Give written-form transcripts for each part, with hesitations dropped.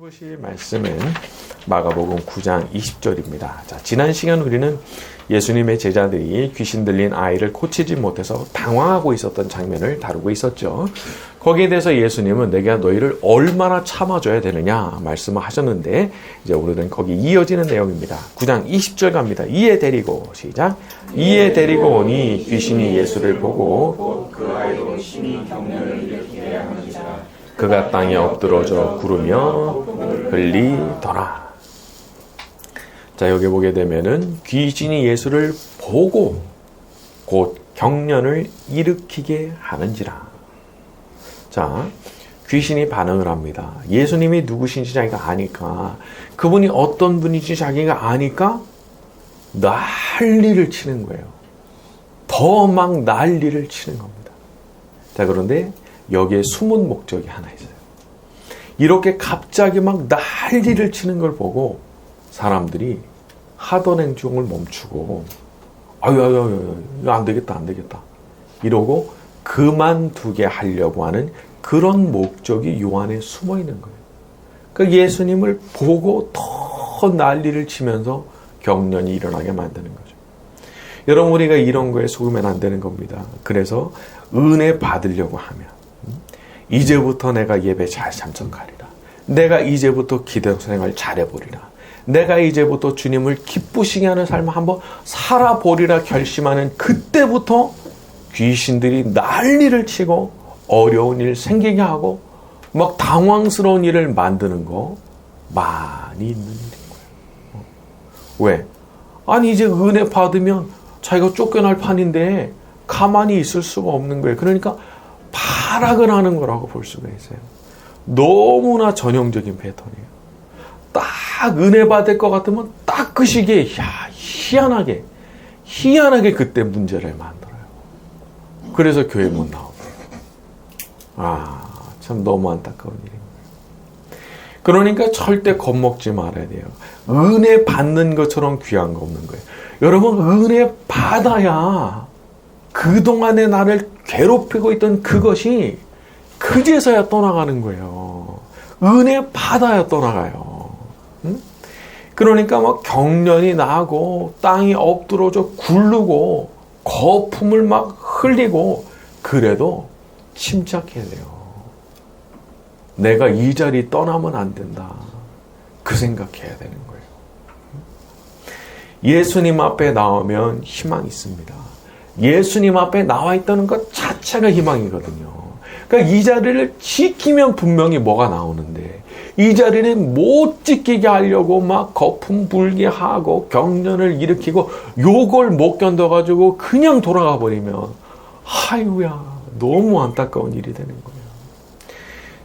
보실 말씀은 마가복음 9장 20절입니다. 자, 지난 시간 우리는 예수님의 제자들이 귀신 들린 아이를 고치지 못해서 당황하고 있었던 장면을 다루고 있었죠. 거기에 대해서 예수님은 내가 너희를 얼마나 참아줘야 되느냐 말씀을 하셨는데, 이제 오늘은 거기 이어지는 내용입니다. 9장 20절 갑니다. 이에 데리고, 시작. 이에 데리고 오니 귀신이 예수를 보고 그 아이로 심히 경련을 일으키게 하는지라 그가 땅에 엎드러져 구르며 흘리더라. 자, 여기 보게 되면은 귀신이 예수를 보고 곧 경련을 일으키게 하는지라. 자, 귀신이 반응을 합니다. 예수님이 누구신지 자기가 아니까, 그분이 어떤 분인지 자기가 아니까 난리를 치는 거예요. 더 막 난리를 치는 겁니다. 자, 그런데 여기에 숨은 목적이 하나 있어요. 이렇게 갑자기 막 난리를 치는 걸 보고 사람들이 하던 행동을 멈추고 아유 안 되겠다 이러고 그만두게 하려고 하는 그런 목적이 요 안에 숨어 있는 거예요. 그러니까 예수님을 보고 더 난리를 치면서 경련이 일어나게 만드는 거죠. 여러분, 우리가 이런 거에 속으면 안 되는 겁니다. 그래서 은혜 받으려고 하면 이제부터 내가 예배 잘 참석하리라. 내가 이제부터 기도 생활 잘해보리라. 내가 이제부터 주님을 기쁘시게 하는 삶을 한번 살아보리라 결심하는 그때부터 귀신들이 난리를 치고 어려운 일 생기게 하고 막 당황스러운 일을 만드는 거 많이 있는 일인 거예요. 왜? 아니, 이제 은혜 받으면 자기가 쫓겨날 판인데 가만히 있을 수가 없는 거예요. 그러니까 파락을 하는 거라고 볼 수가 있어요. 너무나 전형적인 패턴이에요. 딱 은혜 받을 것 같으면 딱 그 시기에 희한하게 그때 문제를 만들어요. 그래서 교회 못 나오고. 참 너무 안타까운 일입니다. 그러니까 절대 겁먹지 말아야 돼요. 은혜 받는 것처럼 귀한 거 없는 거예요. 여러분, 은혜 받아야 그동안에 나를 괴롭히고 있던 그것이 그제서야 떠나가는 거예요. 은혜 받아야 떠나가요. 응? 그러니까 막 경련이 나고 땅이 엎드러져 굴르고 거품을 막 흘리고 그래도 침착해야 돼요. 내가 이 자리 떠나면 안 된다. 그 생각해야 되는 거예요. 예수님 앞에 나오면 희망이 있습니다. 예수님 앞에 나와 있다는 것 자체가 희망이거든요. 그러니까 이 자리를 지키면 분명히 뭐가 나오는데, 이 자리는 못 지키게 하려고 막 거품 불게 하고 경련을 일으키고 요걸 못 견뎌가지고 그냥 돌아가 버리면 하유야, 너무 안타까운 일이 되는 거예요.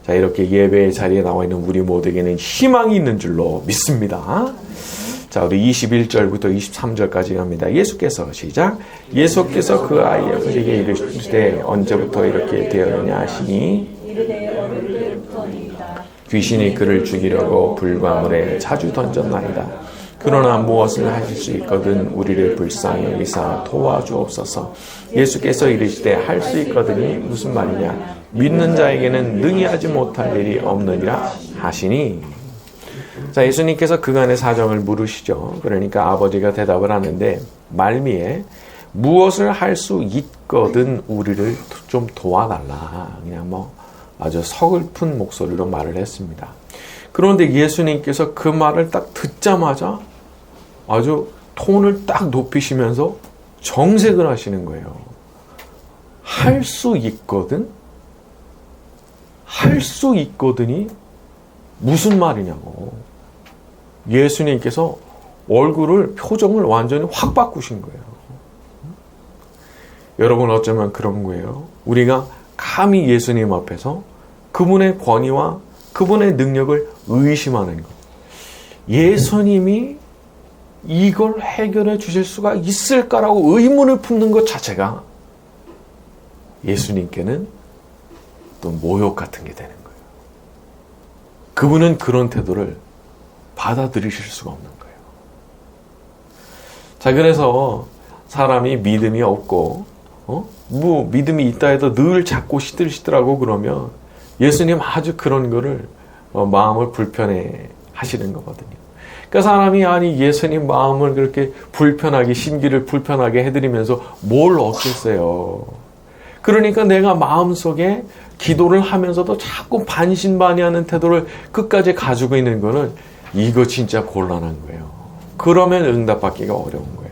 자, 이렇게 예배의 자리에 나와 있는 우리 모두에게는 희망이 있는 줄로 믿습니다. 자, 우리 21절부터 23절까지 갑니다. 예수께서, 시작. 예수께서 그 아이에게 이르시되 언제부터 이렇게 되었느냐 하시니 귀신이 그를 죽이려고 불과물에 자주 던졌나이다. 그러나 무엇을 하실 수 있거든 우리를 불쌍히 여기사 도와주옵소서. 예수께서 이르시되 할 수 있거든이 무슨 말이냐. 믿는 자에게는 능히 하지 못할 일이 없느니라 하시니. 자, 예수님께서 그간의 사정을 물으시죠. 그러니까 아버지가 대답을 하는데 말미에 무엇을 할 수 있거든 우리를 좀 도와달라. 그냥 뭐 아주 서글픈 목소리로 말을 했습니다. 그런데 예수님께서 그 말을 딱 듣자마자 아주 톤을 딱 높이시면서 정색을 하시는 거예요. 할 수 있거든? 할 수 있거든이 무슨 말이냐고. 예수님께서 표정을 완전히 확 바꾸신 거예요. 여러분, 어쩌면 그런 거예요. 우리가 감히 예수님 앞에서 그분의 권위와 그분의 능력을 의심하는 것. 예수님이 이걸 해결해 주실 수가 있을까라고 의문을 품는 것 자체가 예수님께는 또 모욕 같은 게 되는 거예요. 그분은 그런 태도를 받아들이실 수가 없는 거예요. 자, 그래서 사람이 믿음이 없고 믿음이 있다 해도 늘 자꾸 시들시들하고 그러면 예수님 아주 그런 거를 마음을 불편해 하시는 거거든요. 그러니까 사람이 아니 예수님 마음을 그렇게 불편하게 심기를 불편하게 해드리면서 뭘 얻겠어요. 그러니까 내가 마음속에 기도를 하면서도 자꾸 반신반의하는 태도를 끝까지 가지고 있는 거는 이거 진짜 곤란한 거예요. 그러면 응답받기가 어려운 거예요.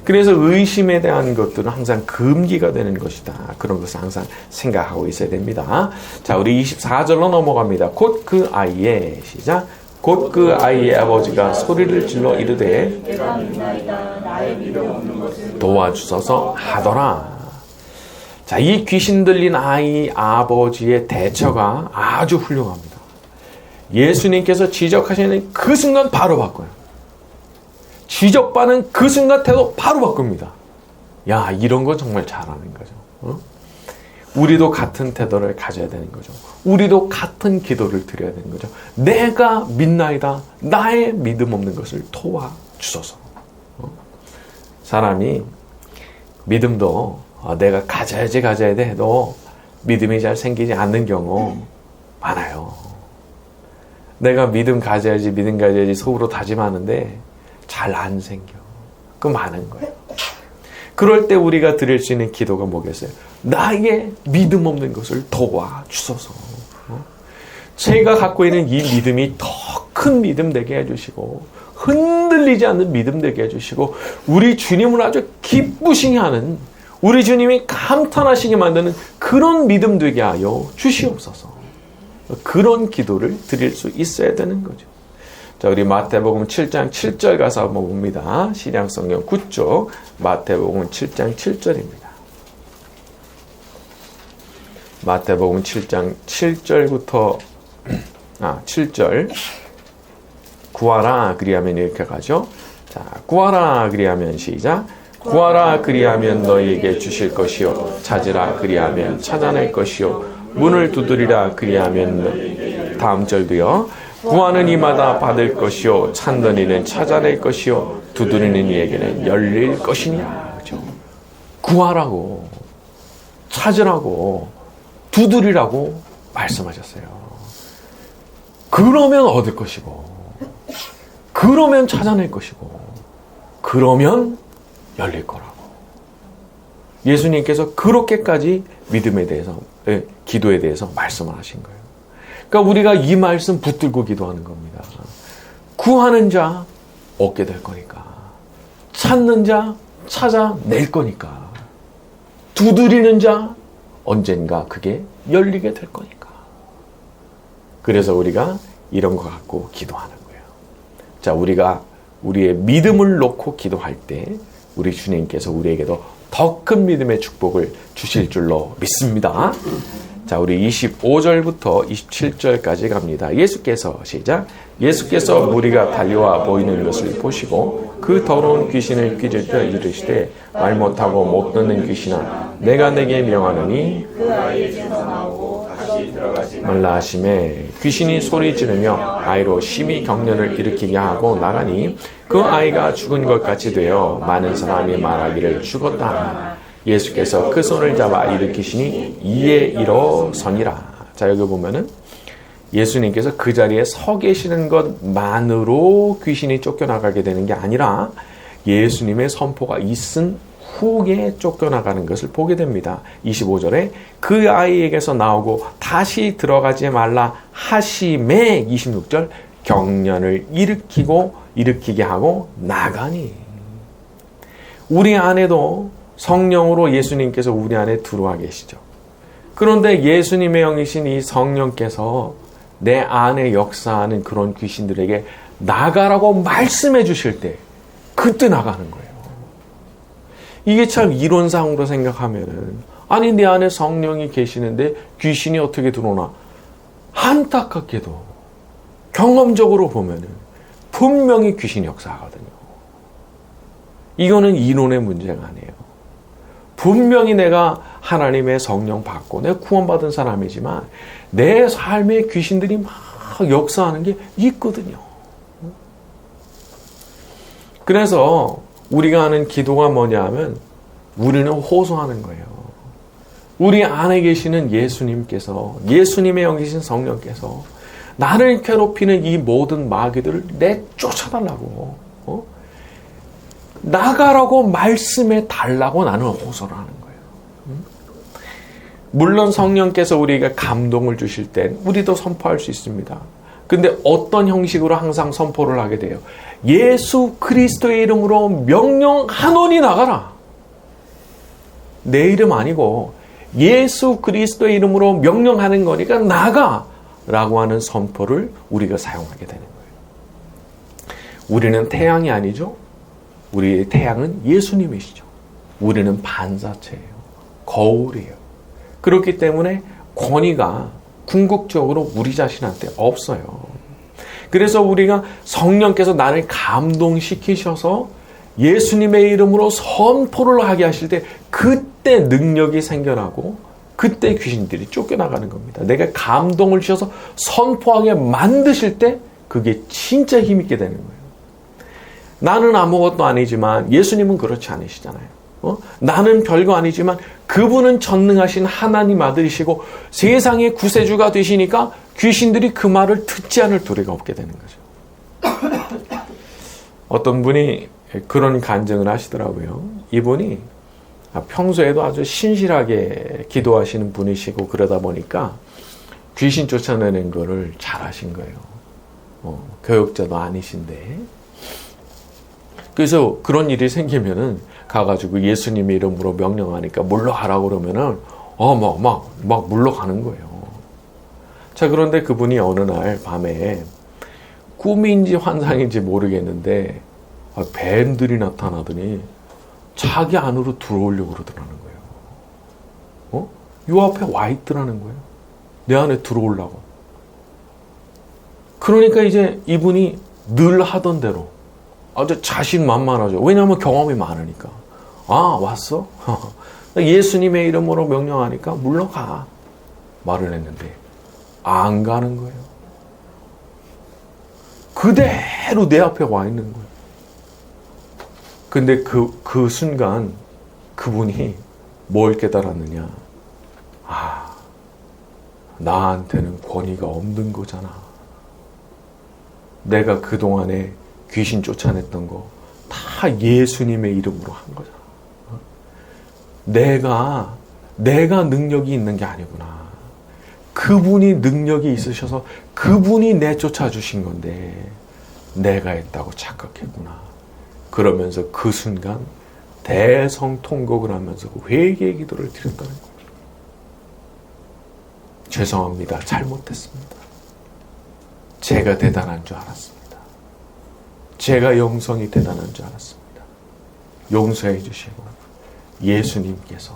그래서 의심에 대한 것들은 항상 금기가 되는 것이다. 그런 것을 항상 생각하고 있어야 됩니다. 자, 우리 24절로 넘어갑니다. 곧 그 아이의 시작. 곧 그 아이의 아버지가 소리를 질러 이르되 도와주소서 하더라. 자, 이 귀신 들린 아이 아버지의 대처가 아주 훌륭합니다. 예수님께서 지적하시는 그 순간 바로 바꿔요. 지적받는 그 순간 태도 바로 바꿉니다. 야, 이런 거 정말 잘하는 거죠. 어? 우리도 같은 태도를 가져야 되는 거죠. 우리도 같은 기도를 드려야 되는 거죠. 내가 믿나이다. 나의 믿음 없는 것을 도와주소서. 사람이 믿음도 내가 가져야 돼 해도 믿음이 잘 생기지 않는 경우 많아요. 내가 믿음 가져야지 속으로 다짐하는데 잘 안 생겨. 그거 많은 거예요. 그럴 때 우리가 드릴 수 있는 기도가 뭐겠어요? 나의 믿음 없는 것을 도와주소서. 제가 갖고 있는 이 믿음이 더 큰 믿음 되게 해주시고 흔들리지 않는 믿음 되게 해주시고 우리 주님을 아주 기쁘시게 하는 우리 주님이 감탄하시게 만드는 그런 믿음 되게 하여 주시옵소서. 그런 기도를 드릴 수 있어야 되는 거죠. 자, 우리 마태복음 7장 7절 가서 한번 봅니다. 신약성경 9쪽 마태복음 7장 7절입니다. 마태복음 7장 7절부터 7절 구하라 그리하면 이렇게 가죠. 자, 구하라 그리하면 시작. 구하라 그리하면 너희에게 주실 것이요 찾으라 그리하면 찾아낼 것이요 문을 두드리라 그리하면 다음 절도요. 구하는 이마다 받을 것이요 찾는 이는 찾아낼 것이요 두드리는 이에게는 열릴 것이냐. 그렇죠? 구하라고 찾으라고 두드리라고 말씀하셨어요. 그러면 얻을 것이고 그러면 찾아낼 것이고 그러면 열릴 거라고. 예수님께서 그렇게까지 믿음에 대해서 기도에 대해서 말씀을 하신 거예요. 그러니까 우리가 이 말씀 붙들고 기도하는 겁니다. 구하는 자 얻게 될 거니까. 찾는 자 찾아낼 거니까. 두드리는 자 언젠가 그게 열리게 될 거니까. 그래서 우리가 이런 거 갖고 기도하는 거예요. 자, 우리가 우리의 믿음을 놓고 기도할 때 우리 주님께서 우리에게도 더 큰 믿음의 축복을 주실 줄로 믿습니다. 자, 우리 25절부터 27절까지 갑니다. 예수께서 시작. 예수께서 무리가 달려와 보이는 것을 보시고 그 더러운 귀신을 꾀질떠 이르시되 말 못하고 못 듣는 귀신아 내가 내게 명하노니 그 아이에게서 나오고 다시 들어가지 말라 하시매 귀신이 소리 지르며 아이로 심히 경련을 일으키게 하고 나가니 그 아이가 죽은 것 같이 되어 많은 사람이 말하기를 죽었다. 예수께서 그 손을 잡아 일으키시니 이에 일어서니라. 자, 여기 보면은 예수님께서 그 자리에 서 계시는 것만으로 귀신이 쫓겨나가게 되는 게 아니라 예수님의 선포가 있은 후에 쫓겨나가는 것을 보게 됩니다. 25절에 그 아이에게서 나오고 다시 들어가지 말라 하심에 26절 경련을 일으키게 하고 나가니. 우리 안에도 성령으로 예수님께서 우리 안에 들어와 계시죠. 그런데 예수님의 영이신 이 성령께서 내 안에 역사하는 그런 귀신들에게 나가라고 말씀해 주실 때 그때 나가는 거예요. 이게 참 이론상으로 생각하면은 아니 내 안에 성령이 계시는데 귀신이 어떻게 들어오나. 안타깝게도 경험적으로 보면은 분명히 귀신이 역사하거든요. 이거는 이론의 문제가 아니에요. 분명히 내가 하나님의 성령 받고 내가 구원받은 사람이지만 내 삶에 귀신들이 막 역사하는 게 있거든요. 그래서 우리가 하는 기도가 뭐냐 하면 우리는 호소하는 거예요. 우리 안에 계시는 예수님께서 예수님의 영이신 성령께서 나를 괴롭히는 이 모든 마귀들을 내쫓아달라고, 나가라고 말씀해 달라고 나는 호소를 하는 거예요. 물론 성령께서 우리에게 감동을 주실 땐 우리도 선포할 수 있습니다. 근데 어떤 형식으로 항상 선포를 하게 돼요? 예수 그리스도의 이름으로 명령하노니 나가라. 내 이름 아니고 예수 그리스도의 이름으로 명령하는 거니까 나가! 라고 하는 선포를 우리가 사용하게 되는 거예요. 우리는 태양이 아니죠? 우리의 태양은 예수님이시죠. 우리는 반사체예요. 거울이에요. 그렇기 때문에 권위가 궁극적으로 우리 자신한테 없어요. 그래서 우리가 성령께서 나를 감동시키셔서 예수님의 이름으로 선포를 하게 하실 때 그때 능력이 생겨나고 그때 귀신들이 쫓겨나가는 겁니다. 내가 감동을 주셔서 선포하게 만드실 때 그게 진짜 힘있게 되는 거예요. 나는 아무것도 아니지만 예수님은 그렇지 않으시잖아요. 나는 별거 아니지만 그분은 전능하신 하나님 아들이시고 세상의 구세주가 되시니까 귀신들이 그 말을 듣지 않을 도리가 없게 되는 거죠. 어떤 분이 그런 간증을 하시더라고요. 이분이 평소에도 아주 신실하게 기도하시는 분이시고 그러다 보니까 귀신 쫓아내는 거를 잘 하신 거예요. 교육자도 아니신데. 그래서 그런 일이 생기면은 가가지고 예수님의 이름으로 명령하니까 물러가라고 그러면은 막 물러가는 거예요. 자, 그런데 그분이 어느 날 밤에 꿈인지 환상인지 모르겠는데 뱀들이 나타나더니 자기 안으로 들어오려고 그러더라는 거예요. 요 앞에 와 있더라는 거예요. 내 안에 들어오려고. 그러니까 이제 이분이 늘 하던 대로 아주 자신만만하죠. 왜냐하면 경험이 많으니까. 아, 왔어? 예수님의 이름으로 명령하니까 물러가. 말을 했는데 안 가는 거예요. 그대로 내 앞에 와 있는 거예요. 근데 그 순간 그분이 뭘 깨달았느냐. 아, 나한테는 권위가 없는 거잖아. 내가 그동안에 귀신 쫓아냈던 거 다 예수님의 이름으로 한 거잖아. 내가 능력이 있는 게 아니구나. 그분이 능력이 있으셔서 그분이 내쫓아 주신 건데 내가 했다고 착각했구나. 그러면서 그 순간 대성통곡을 하면서 회개의 기도를 드렸다는 거예요. 죄송합니다. 잘못했습니다. 제가 대단한 줄 알았습니다. 제가 영성이 대단한 줄 알았습니다. 용서해 주시고 예수님께서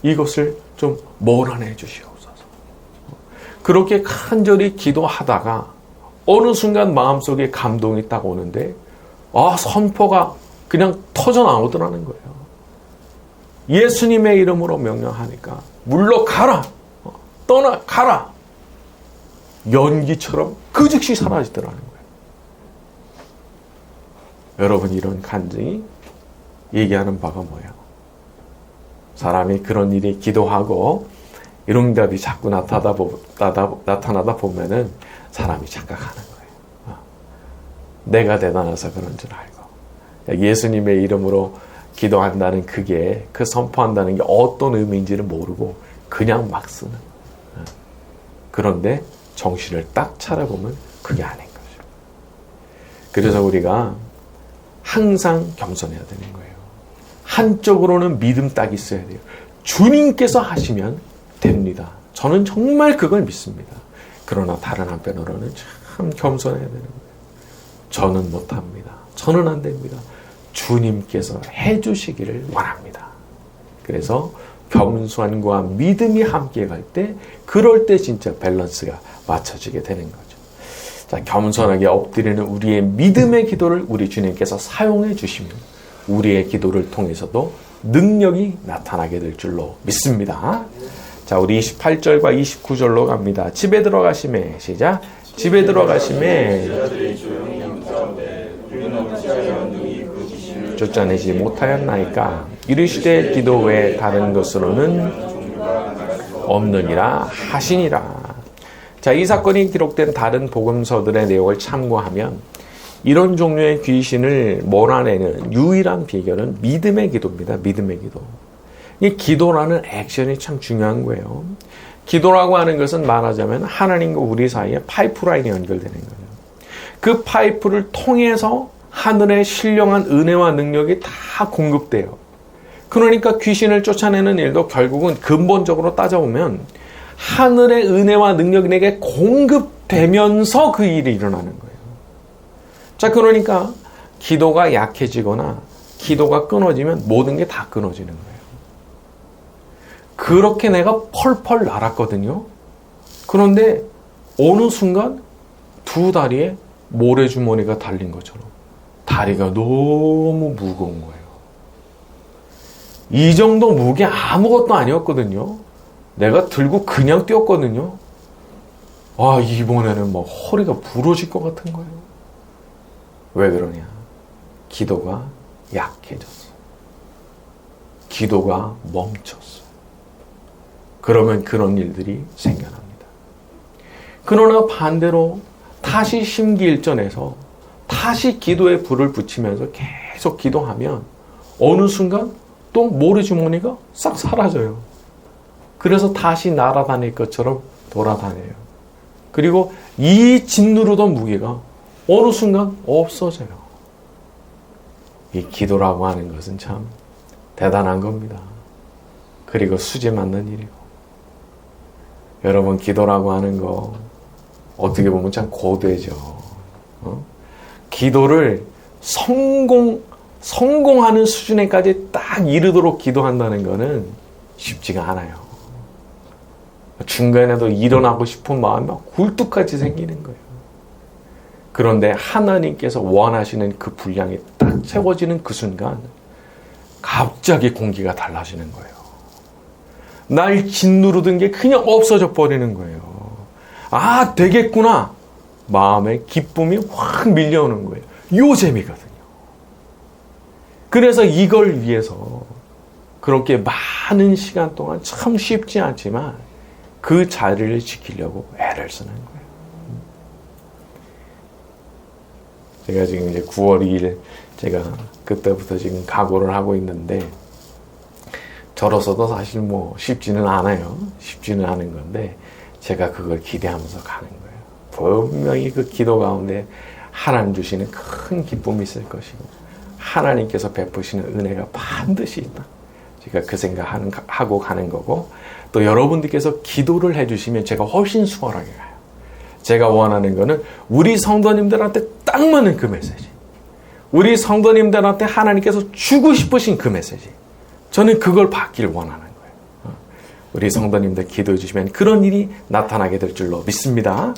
이것을 좀 몰아내 주시옵소서. 그렇게 간절히 기도하다가 어느 순간 마음속에 감동이 딱 오는데 선포가 그냥 터져 나오더라는 거예요. 예수님의 이름으로 명령하니까 물러가라. 떠나가라. 연기처럼 그 즉시 사라지더라는 거예요. 여러분, 이런 간증이 얘기하는 바가 뭐예요? 사람이 그런 일이 기도하고 응답이 자꾸 나타나다 보면은 사람이 착각하는 거예요. 내가 대단해서 그런 줄 알고. 예수님의 이름으로 기도한다는 그 선포한다는 게 어떤 의미인지를 모르고 그냥 막 쓰는 거예요. 그런데 정신을 딱 차려보면 그게 아닌 거죠. 그래서 우리가 항상 겸손해야 되는 거예요. 한쪽으로는 믿음 딱 있어야 돼요. 주님께서 하시면 됩니다. 저는 정말 그걸 믿습니다. 그러나 다른 한편으로는 참 겸손해야 되는 거예요. 저는 못합니다. 저는 안 됩니다. 주님께서 해주시기를 원합니다. 그래서 겸손과 믿음이 함께 갈 때, 그럴 때 진짜 밸런스가 맞춰지게 되는 거죠. 자, 겸손하게 엎드리는 우리의 믿음의 기도를 우리 주님께서 사용해 주시면 우리의 기도를 통해서도 능력이 나타나게 될 줄로 믿습니다. 자, 우리 28절과 29절로 갑니다. 집에 들어가심에, 시작. 집에 들어가심에 쫓아내지 못하였나이까. 이르시되 기도 외에 다른 것으로는 없느니라 하시니라. 자, 이 사건이 기록된 다른 복음서들의 내용을 참고하면 이런 종류의 귀신을 몰아내는 유일한 비결은 믿음의 기도입니다. 믿음의 기도. 이 기도라는 액션이 참 중요한 거예요. 기도라고 하는 것은 말하자면 하나님과 우리 사이에 파이프라인이 연결되는 거예요. 그 파이프를 통해서 하늘의 신령한 은혜와 능력이 다 공급돼요. 그러니까 귀신을 쫓아내는 일도 결국은 근본적으로 따져보면 하늘의 은혜와 능력이 내게 공급되면서 그 일이 일어나는 거예요. 자, 그러니까 기도가 약해지거나 기도가 끊어지면 모든 게 다 끊어지는 거예요. 그렇게 내가 펄펄 날았거든요. 그런데 어느 순간 두 다리에 모래주머니가 달린 것처럼 다리가 너무 무거운 거예요. 이 정도 무게 아무것도 아니었거든요. 내가 들고 그냥 뛰었거든요. 아, 이번에는 막 허리가 부러질 것 같은 거예요. 왜 그러냐? 기도가 약해졌어. 기도가 멈췄어. 그러면 그런 일들이 생겨납니다. 그러나 반대로 다시 심기일전해서 다시 기도에 불을 붙이면서 계속 기도하면 어느 순간 또 모래주머니가 싹 사라져요. 그래서 다시 날아다닐 것처럼 돌아다녀요. 그리고 이 짓누르던 무게가 어느 순간 없어져요. 이 기도라고 하는 것은 참 대단한 겁니다. 그리고 수지 맞는 일이고. 여러분, 기도라고 하는 거 어떻게 보면 참 고되죠. 기도를 성공하는 수준에까지 딱 이르도록 기도한다는 것은 쉽지가 않아요. 중간에도 일어나고 싶은 마음이 막 굴뚝같이 생기는 거예요. 그런데 하나님께서 원하시는 그 분량이 딱 채워지는 그 순간 갑자기 공기가 달라지는 거예요. 날 짓누르던 게 그냥 없어져 버리는 거예요. 아, 되겠구나. 마음에 기쁨이 확 밀려오는 거예요. 요 재미거든요. 그래서 이걸 위해서 그렇게 많은 시간 동안 참 쉽지 않지만 그 자리를 지키려고 애를 쓰는 거예요. 제가 지금 이제 9월 2일 제가 그때부터 지금 각오를 하고 있는데 저로서도 사실 뭐 쉽지는 않아요. 쉽지는 않은 건데 제가 그걸 기대하면서 가는 거예요. 분명히 그 기도 가운데 하나님 주시는 큰 기쁨이 있을 것이고 하나님께서 베푸시는 은혜가 반드시 있다. 제가 그 생각하고 가는 거고 또 여러분들께서 기도를 해주시면 제가 훨씬 수월하게 가요. 제가 원하는 거는 우리 성도님들한테 딱 맞는 그 메시지. 우리 성도님들한테 하나님께서 주고 싶으신 그 메시지. 저는 그걸 받기를 원하는 거예요. 우리 성도님들 기도해 주시면 그런 일이 나타나게 될 줄로 믿습니다.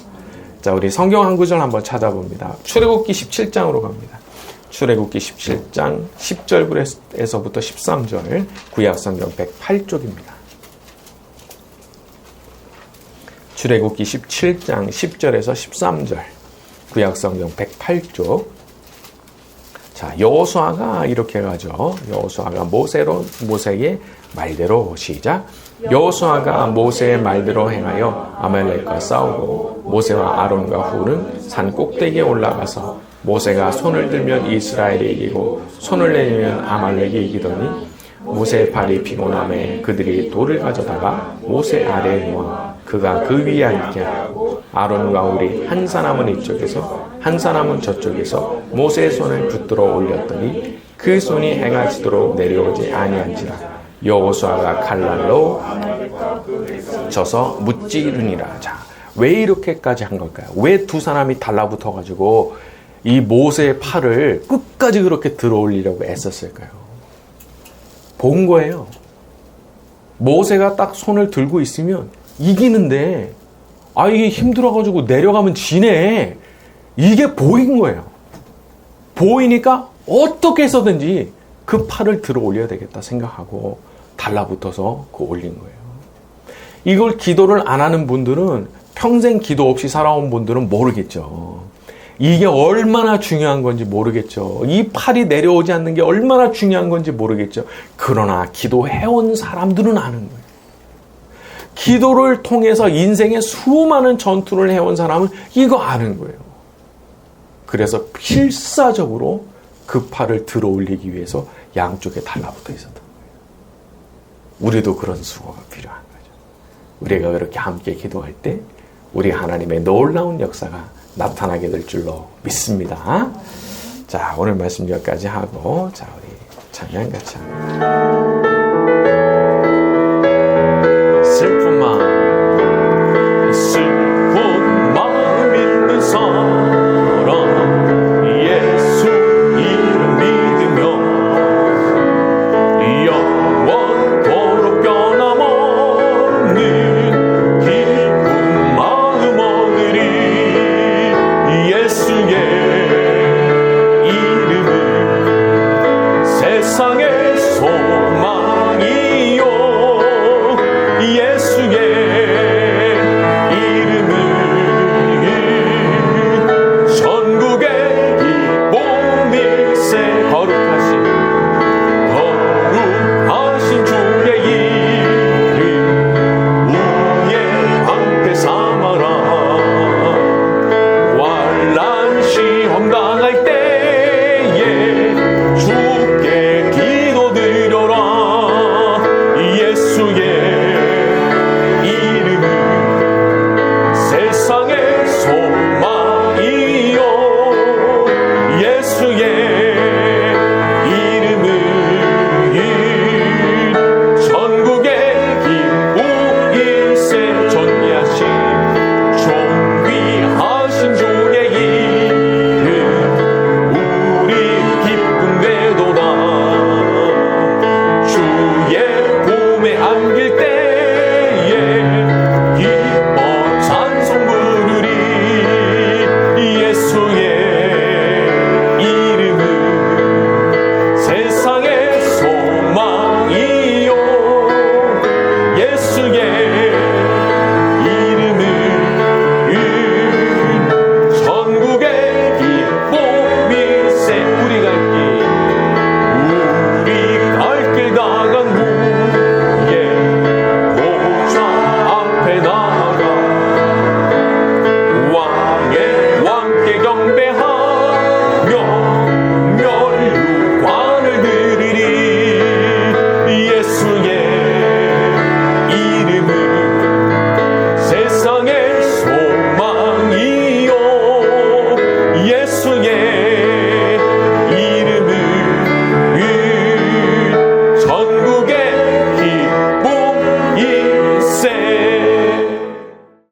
자, 우리 성경 한 구절 한번 찾아봅니다. 출애굽기 17장으로 갑니다. 출애굽기 17장 10절에서부터 13절 구약성경 108쪽입니다. 출애굽기 17장 10절에서 13절 구약성경 108쪽. 자, 여호수아가 이렇게 가죠. 여호수아가 모세의 말대로 시작. 여호수아가 모세의 말대로 행하여 아말렉과 싸우고 모세와 아론과 훌은 산 꼭대기에 올라가서 모세가 손을 들면 이스라엘이 이기고 손을 내밀면 아말렉이 이기더니 모세의 팔이 피곤함에 그들이 돌을 가져다가 모세 아래에 놓아 그가 그 위에 앉게 하고 아론과 훌이 한 사람은 이쪽에서 한 사람은 저쪽에서 모세의 손을 붙들어 올렸더니 그 손이 해가 지도록 내려오지 아니한지라. 여호수아가 칼날로 져서 무찌르니라. 자, 왜 이렇게까지 한 걸까요? 왜 두 사람이 달라붙어 가지고 이 모세의 팔을 끝까지 그렇게 들어 올리려고 애썼을까요? 본 거예요. 모세가 딱 손을 들고 있으면 이기는데 이게 힘들어가지고 내려가면 지네. 이게 보인 거예요. 보이니까 어떻게 해서든지 그 팔을 들어 올려야 되겠다 생각하고 달라붙어서 올린 거예요. 이걸 기도를 안 하는 분들은 평생 기도 없이 살아온 분들은 모르겠죠. 이게 얼마나 중요한 건지 모르겠죠. 이 팔이 내려오지 않는 게 얼마나 중요한 건지 모르겠죠. 그러나 기도해온 사람들은 아는 거예요. 기도를 통해서 인생의 수많은 전투를 해온 사람은 이거 아는 거예요. 그래서 필사적으로 그 팔을 들어 올리기 위해서 양쪽에 달라붙어 있었던 거예요. 우리도 그런 수고가 필요한 거죠. 우리가 그렇게 함께 기도할 때 우리 하나님의 놀라운 역사가 나타나게 될 줄로 믿습니다. 자, 오늘 말씀 여기까지 하고, 자, 우리 찬양 같이 합니다.